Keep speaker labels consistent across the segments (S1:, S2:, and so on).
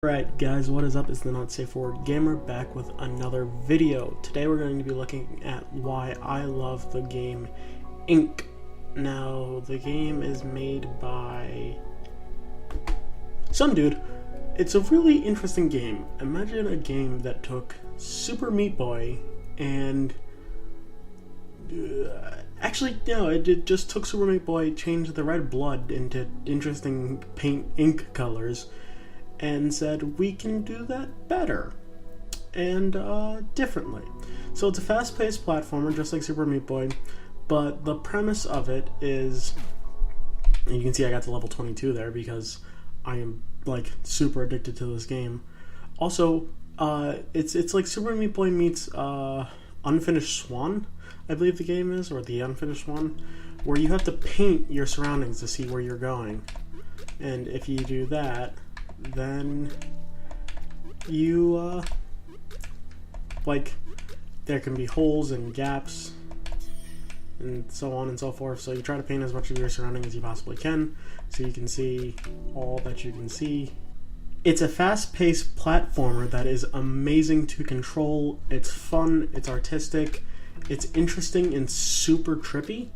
S1: Alright guys, what is up? It's the NSFW Gamer back with another video. Today we're going to be looking at why I love the game Ink. Now, the game is made by some dude. It's a really interesting game. Imagine a game that took Super Meat Boy and actually, no, it just took Super Meat Boy, changed the red blood into interesting paint ink colors, and said, we can do that better and differently. So it's a fast-paced platformer, just like Super Meat Boy, but the premise of it is, and you can see I got to level 22 there because I am like super addicted to this game. Also, it's like Super Meat Boy meets Unfinished Swan, I believe the game is, or the Unfinished Swan, where you have to paint your surroundings to see where you're going. And if you do that, then you like, there can be holes and gaps and so on and so forth, so you try to paint as much of your surroundings as you possibly can so you can see all that you can see. It's a fast-paced platformer that is amazing to control. It's fun, it's artistic, it's interesting and super trippy,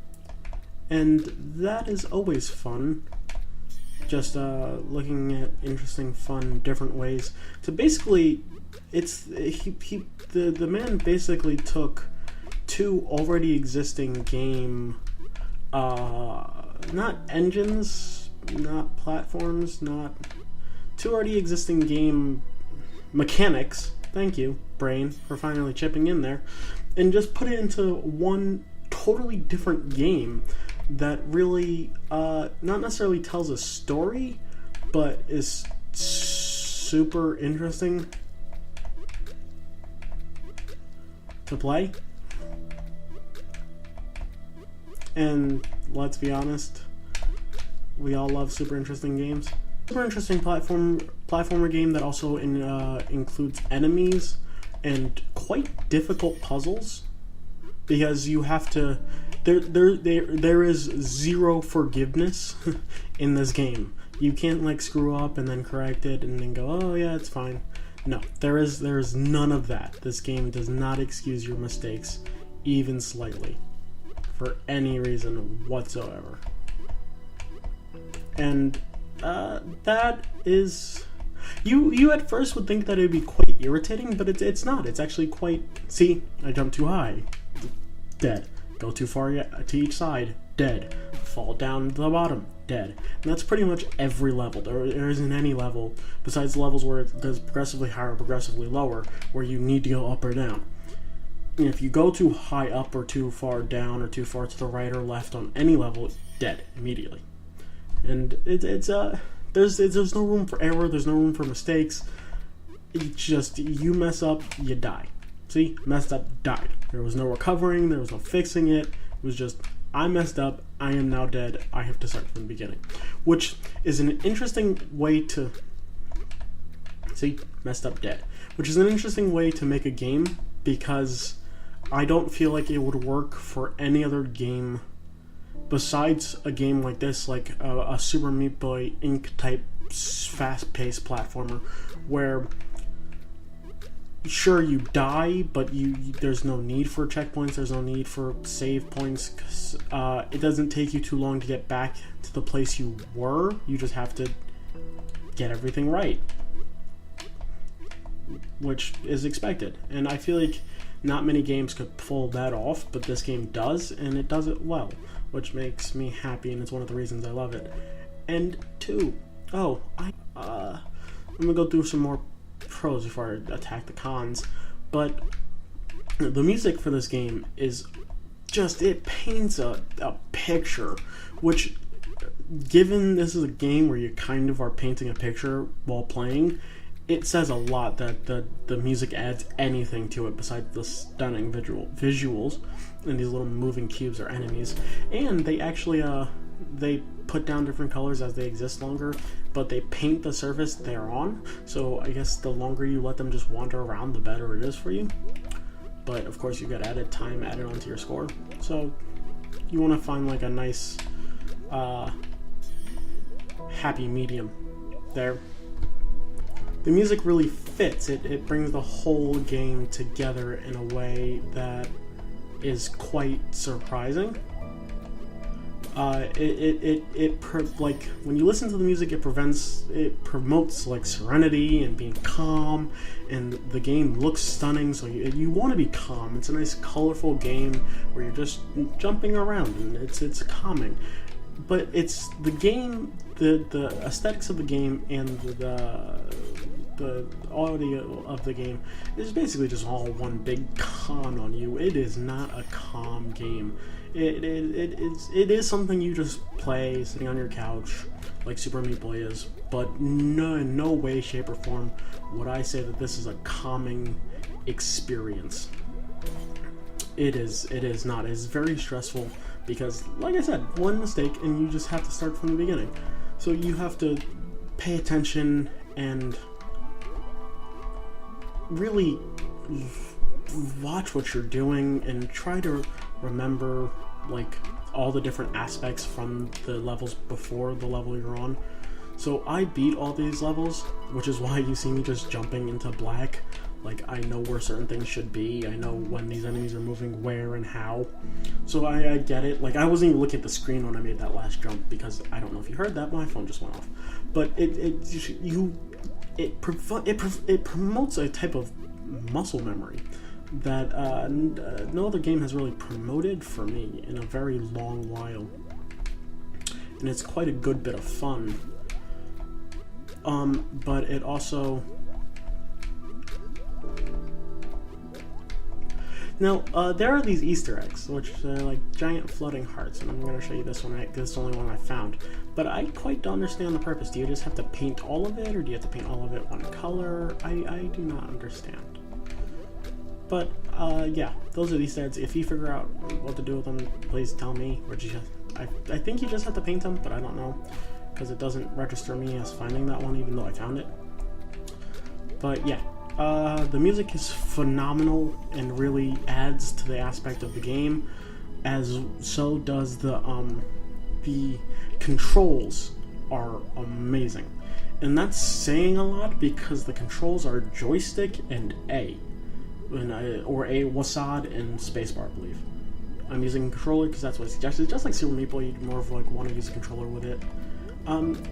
S1: and that is always fun. Just looking at interesting, fun, different ways. So basically, it's the man basically took two already existing game, not engines, not platforms, not two already existing game mechanics. Thank you, brain, for finally chipping in there, and just put it into one totally different game that really not necessarily tells a story, but is super interesting to play. And let's be honest, we all love super interesting games. Super interesting platformer game that also includes enemies and quite difficult puzzles, because you have to. There is zero forgiveness in this game. You can't like screw up and then correct it and then go, oh yeah, it's fine. No, there is none of that. This game does not excuse your mistakes, even slightly, for any reason whatsoever. And that is, you at first would think that it'd be quite irritating, but it's not. It's actually quite. See, I jumped too high, dead. Go too far to each side, dead. Fall down to the bottom, dead. And that's pretty much every level. There isn't any level, besides the levels where it goes progressively higher or progressively lower, where you need to go up or down. And if you go too high up or too far down or too far to the right or left on any level, dead immediately. And there's no room for error, there's no room for mistakes. It's just, you mess up, you die. See, messed up, died. There was no recovering, there was no fixing it. It was just, I messed up, I am now dead, I have to start from the beginning. Which is an interesting way to, see, messed up, dead. Which is an interesting way to make a game, because I don't feel like it would work for any other game besides a game like this, like a Super Meat Boy Ink type fast-paced platformer, where sure, you die, but there's no need for checkpoints, there's no need for save points, 'cause it doesn't take you too long to get back to the place you were. You just have to get everything right, which is expected. And I feel like not many games could pull that off, but this game does, and it does it well, which makes me happy, and it's one of the reasons I love it. And two, I'm gonna go through some more pros before I attack the cons, but the music for this game is just, it paints a picture, which, given this is a game where you kind of are painting a picture while playing, it says a lot that the music adds anything to it besides the stunning visuals and these little moving cubes or enemies. And they actually they put down different colors as they exist longer, but they paint the surface they're on, so I guess the longer you let them just wander around, the better it is for you. But of course you get added time added onto your score, so you want to find like a nice happy medium there. the music really fits. It brings the whole game together in a way that is quite surprising. Like when you listen to the music, it promotes like serenity and being calm, and the game looks stunning. So you want to be calm. It's a nice, colorful game where you're just jumping around, and it's calming. But it's the game, the aesthetics of the game, and the audio of the game is basically just all one big con on you. It is not a calm game. It is something you just play sitting on your couch like Super Meat Boy is, but in no way, shape, or form would I say that this is a calming experience. It is not. It's very stressful because, like I said, one mistake and you just have to start from the beginning. So you have to pay attention and really watch what you're doing and try to remember like all the different aspects from the levels before the level you're on. So I beat all these levels, which is why you see me just jumping into black. Like, I know where certain things should be. I know when these enemies are moving where and how. So I get it. Like, I wasn't even looking at the screen when I made that last jump because I don't know if you heard that, but my phone just went off. But it promotes a type of muscle memory that no other game has really promoted for me in a very long while. And it's quite a good bit of fun. But it also... Now, there are these Easter eggs, which are like giant floating hearts, and I'm going to show you this one, because it's the only one I found. But I quite don't understand the purpose. Do you just have to paint all of it, or do you have to paint all of it one color? I do not understand. But, yeah, those are the Easter eggs. If you figure out what to do with them, please tell me. Or I think you just have to paint them, but I don't know, because it doesn't register me as finding that one, even though I found it. But, yeah. The music is phenomenal and really adds to the aspect of the game, as so does the controls are amazing. And that's saying a lot because the controls are joystick and A, or A WASD and spacebar, I believe. I'm using a controller because that's what's suggested. Just like Super Meat Boy, you more of like want to use a controller with it.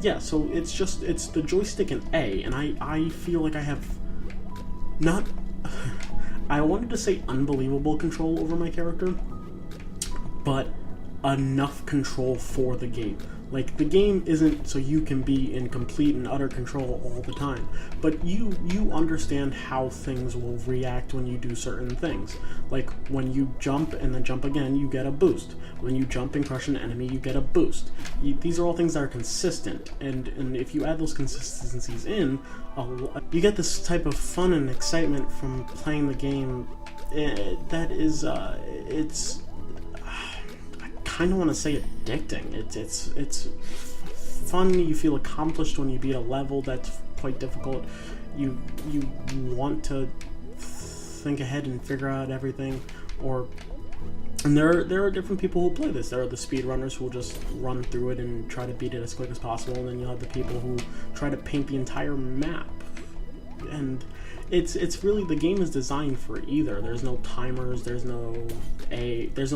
S1: Yeah, so it's the joystick and A, and I feel like I have not, I wanted to say unbelievable control over my character, but enough control for the game. Like, the game isn't so you can be in complete and utter control all the time, but you understand how things will react when you do certain things. Like, when you jump and then jump again, you get a boost. When you jump and crush an enemy, you get a boost. These are all things that are consistent, and if you add those consistencies in, you get this type of fun and excitement from playing the game that is, it's... I kind of want to say addicting. It's fun. You feel accomplished when you beat a level that's quite difficult. You want to think ahead and figure out everything. And there are different people who play this. There are the speedrunners who will just run through it and try to beat it as quick as possible, and then you'll have the people who try to paint the entire map. And it's really, the game is designed for either. There's no timers, there's no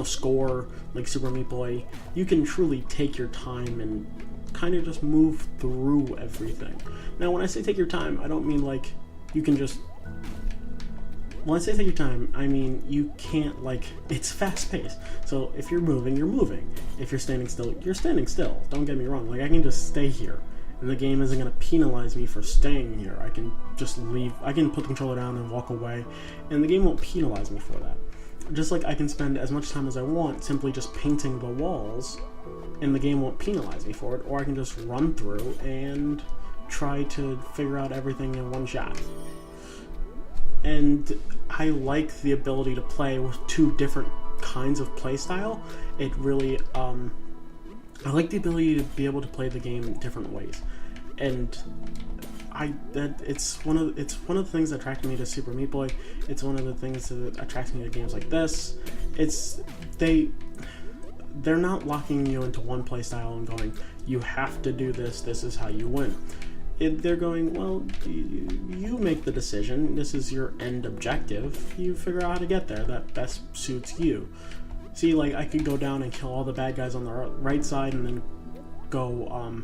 S1: score like Super Meat Boy. You can truly take your time and kind of just move through everything. Now, when I say take your time, I don't mean like you can just... When I say take your time, I mean you can't, like, it's fast-paced. So if you're moving, you're moving. If you're standing still, you're standing still. Don't get me wrong. Like, I can just stay here, and the game isn't going to penalize me for staying here. I can just leave. I can put the controller down and walk away, and the game won't penalize me for that. Just like I can spend as much time as I want simply just painting the walls, and the game won't penalize me for it, or I can just run through and try to figure out everything in one shot. And I like the ability to play with two different kinds of play style. It really, I like the ability to be able to play the game different ways. And it's one of the things that attracted me to Super Meat Boy. It's one of the things that attracts me to games like this. They're not locking you into one play style and going, you have to do this, this is how you win. they're going, well, you make the decision. This is your end objective. You figure out how to get there. That best suits you. See, like, I could go down and kill all the bad guys on the right side and then go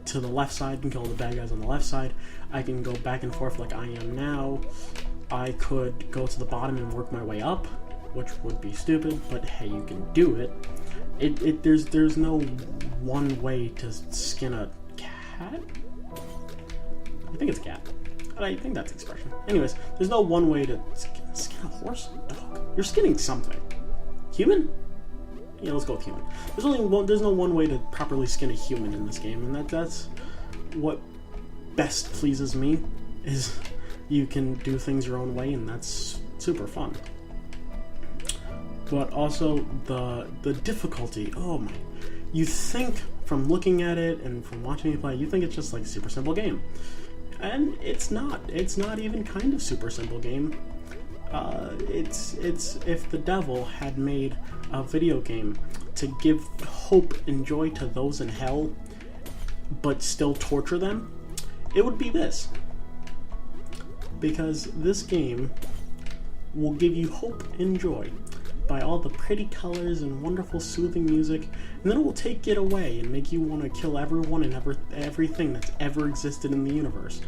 S1: to the left side and kill the bad guys on the left side. I can go back and forth like I am now. I could go to the bottom and work my way up, which would be stupid, but hey, you can do it. There's no one way to skin a cat? I think it's a cat. I think that's the expression. Anyways, there's no one way to skin a horse? Dog? You're skinning something. Human? Yeah, let's go with human. There's no one way to properly skin a human in this game, and that's what best pleases me, is you can do things your own way, and that's super fun. But also the difficulty, oh my, you think from looking at it and from watching me play, you think it's just like a super simple game. And it's not even kind of super simple game. It's if the devil had made a video game to give hope and joy to those in hell, but still torture them, it would be this. Because this game will give you hope and joy by all the pretty colors and wonderful soothing music, and then it will take it away and make you want to kill everyone and everything that's ever existed in the universe,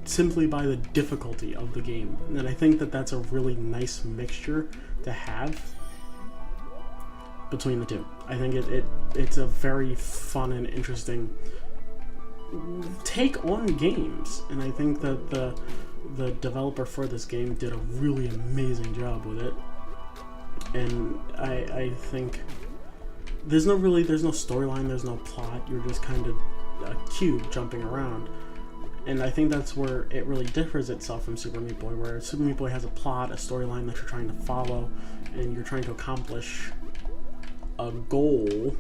S1: simply by the difficulty of the game. And I think that that's a really nice mixture to have between the two. I think it's a very fun and interesting take on games, and I think that the developer for this game did a really amazing job with it. And I think there's no storyline, there's no plot, you're just kind of a cube jumping around. And I think that's where it really differs itself from Super Meat Boy, where Super Meat Boy has a plot, a storyline that you're trying to follow, and you're trying to accomplish a goal.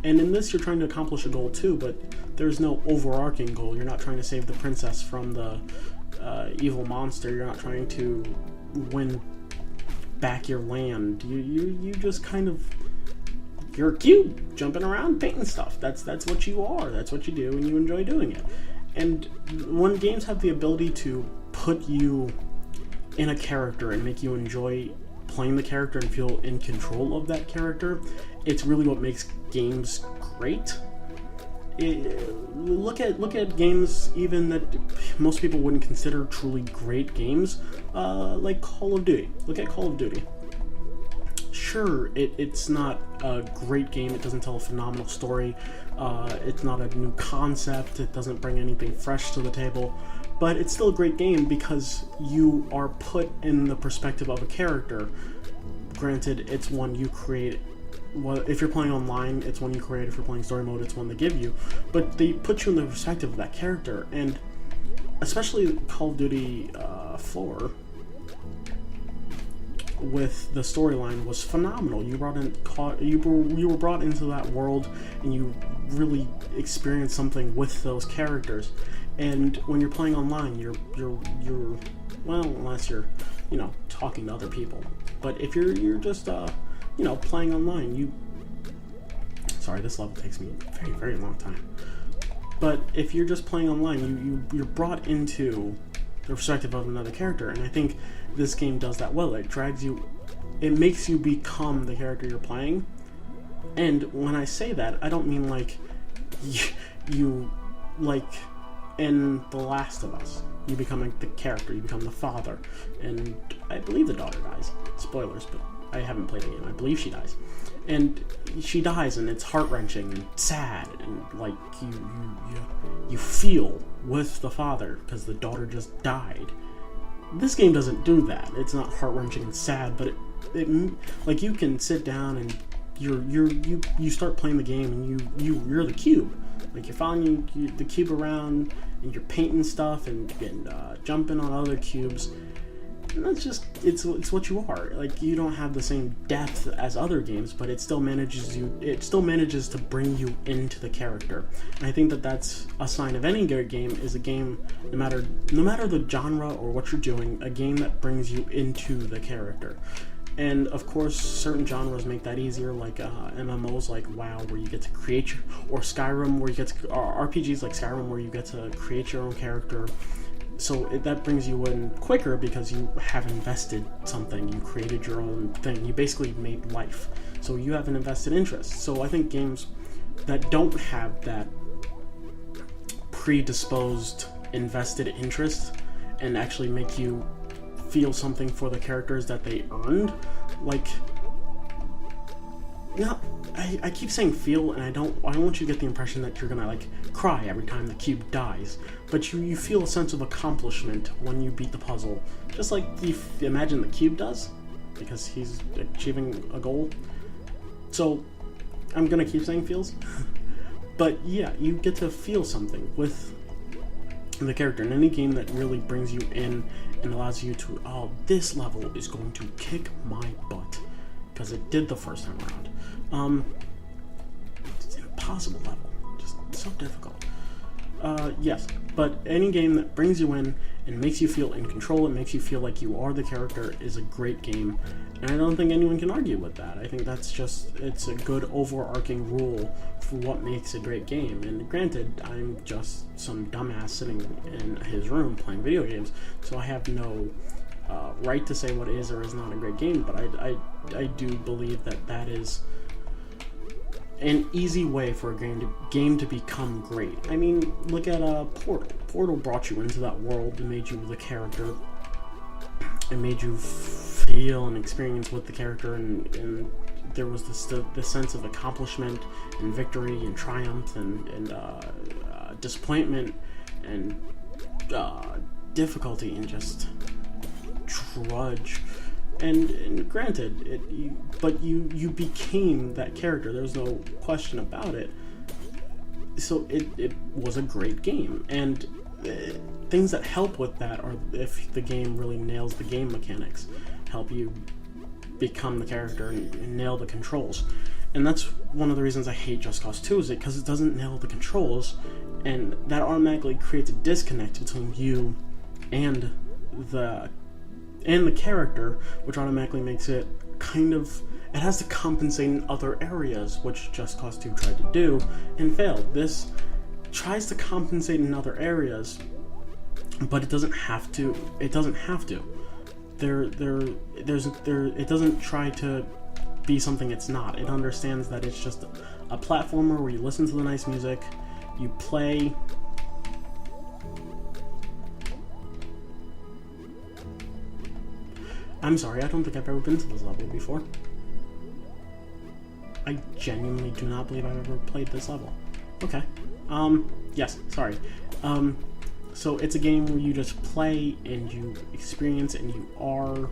S1: And in this, you're trying to accomplish a goal too, but there's no overarching goal. You're not trying to save the princess from the evil monster. You're not trying to win back your land. You just kind of, you're a cube jumping around painting stuff. That's what you are. That's what you do, and you enjoy doing it. And when games have the ability to put you in a character and make you enjoy playing the character and feel in control of that character, it's really what makes games great. Look at games even that most people wouldn't consider truly great games, like Call of Duty. Look at Call of Duty. Sure, it's not a great game, it doesn't tell a phenomenal story, it's not a new concept, it doesn't bring anything fresh to the table, but it's still a great game because you are put in the perspective of a character. Granted, it's one you create. Well, if you're playing online, it's one you create. If you're playing story mode, it's one they give you. But they put you in the perspective of that character, and especially Call of Duty 4 with the storyline was phenomenal. You were brought into that world, and you really experienced something with those characters. And when you're playing online, you're well, unless you're, talking to other people. But if you're just playing online, sorry, this level takes me a very, very long time. But if you're just playing online, you're brought into the perspective of another character, and I think this game does that well. It makes you become the character you're playing. And when I say that, I don't mean like you like in The Last of Us. You become the character, you become the father, and I believe the daughter dies. Spoilers, but I haven't played the game. I believe she dies. And she dies, and it's heart-wrenching and sad, and like you feel with the father because the daughter just died. This game doesn't do that. It's not heart-wrenching and sad, but it like you can sit down and you start playing the game, and you're the cube. Like you're following the cube around, and you're painting stuff and jumping on other cubes. And that's just it's what you are. Like, you don't have the same depth as other games, but it still manages to bring you into the character. And I think that that's a sign of any good game, is a game, no matter the genre or what you're doing, a game that brings you into the character. And of course, certain genres make that easier, like MMOs like WoW, where you get to create your, or Skyrim, where you get to, or RPGs like Skyrim, where you get to create your own character. So that brings you in quicker because you have invested something. You created your own thing. You basically made life. So you have an invested interest. So I think games that don't have that predisposed invested interest and actually make you feel something for the characters that they earned, like, no, I keep saying feel, and I don't want you to get the impression that you're gonna like cry every time the cube dies, but you feel a sense of accomplishment when you beat the puzzle, just like you imagine the cube does, because he's achieving a goal. So I'm gonna keep saying feels, but yeah, you get to feel something with the character in any game that really brings you in and allows you to, oh, this level is going to kick my butt, because it did the first time around. It's an impossible level, just so difficult. Yes, but any game that brings you in and makes you feel in control, and makes you feel like you are the character, is a great game, and I don't think anyone can argue with that. I think that's just, it's a good overarching rule for what makes a great game. And granted, I'm just some dumbass sitting in his room playing video games, so I have no right to say what is or is not a great game, but I do believe that that is an easy way for a game to become great. I mean, look at Portal. Portal brought you into that world and made you the character. It made you feel and experience with the character, and there was this sense of accomplishment and victory and triumph and disappointment and difficulty and just trudge. And granted, but you became that character. There's no question about it. So it was a great game, and things that help with that are if the game really nails the game mechanics, help you become the character and nail the controls. And that's one of the reasons I hate Just Cause 2, is because it doesn't nail the controls, and that automatically creates a disconnect between you and the character, which automatically makes it kind of, it has to compensate in other areas, which Just Cause 2 tried to do and failed. This tries to compensate in other areas, but it doesn't have to. It doesn't have to. It doesn't try to be something it's not. It understands that it's just a platformer where you listen to the nice music, you play. I'm sorry, I don't think I've ever been to this level before. I genuinely do not believe I've ever played this level. Okay. Yes, sorry. So it's a game where you just play and you experience and you are,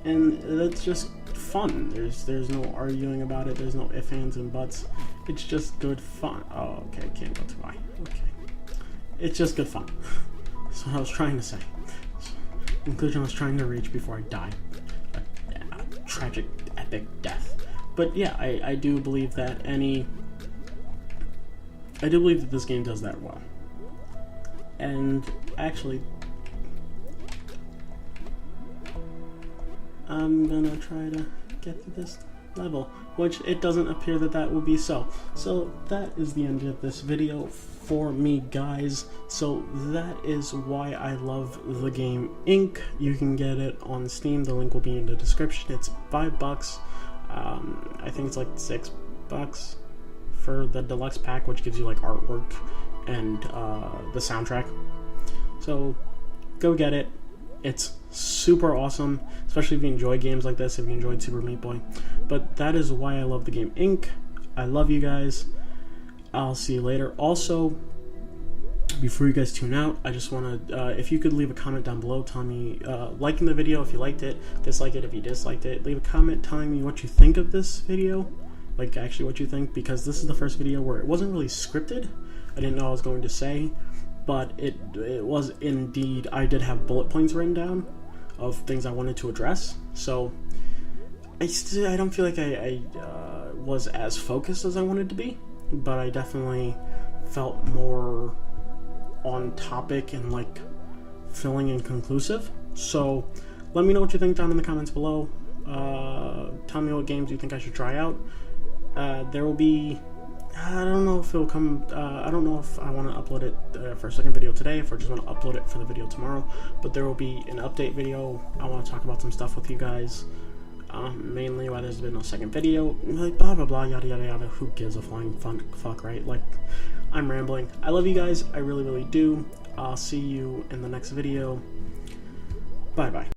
S1: and that's just fun. There's no arguing about it. There's no ifs, ands, and buts. It's just good fun. Oh, okay, can't go too high. Okay. It's just good fun. That's what I was trying to say. Conclusion I was trying to reach before I die. A tragic, epic death. But yeah, I do believe that this game does that well. And actually, I'm gonna try to get to this level, which it doesn't appear that will be so. So that is the end of this video for me, guys. So that is why I love the game Ink. You can get it on Steam. The link will be in the description. It's $5. I think it's like $6 for the deluxe pack, which gives you like artwork and the soundtrack. So go get it. It's super awesome, especially if you enjoy games like this, if you enjoyed Super Meat Boy. But that is why I love the game Ink. I love you guys. I'll see you later. Also, before you guys tune out, I just want to, if you could leave a comment down below telling me, liking the video if you liked it, dislike it if you disliked it, leave a comment telling me what you think of this video, like actually what you think, because this is the first video where it wasn't really scripted. I didn't know what I was going to say, but it was indeed, I did have bullet points written down of things I wanted to address, so I don't feel like I was as focused as I wanted to be, but I definitely felt more on topic and like filling and conclusive. So let me know what you think down in the comments below. Tell me what games you think I should try out. There will be, I don't know if it'll come, I don't know if I want to upload it for a second video today, if I just want to upload it for the video tomorrow, but there will be an update video. I want to talk about some stuff with you guys, mainly why there's been no second video, like blah blah blah, yada yada yada. Who gives a flying fuck, right? Like, I'm rambling. I love you guys, I really do. I'll see you in the next video. Bye bye.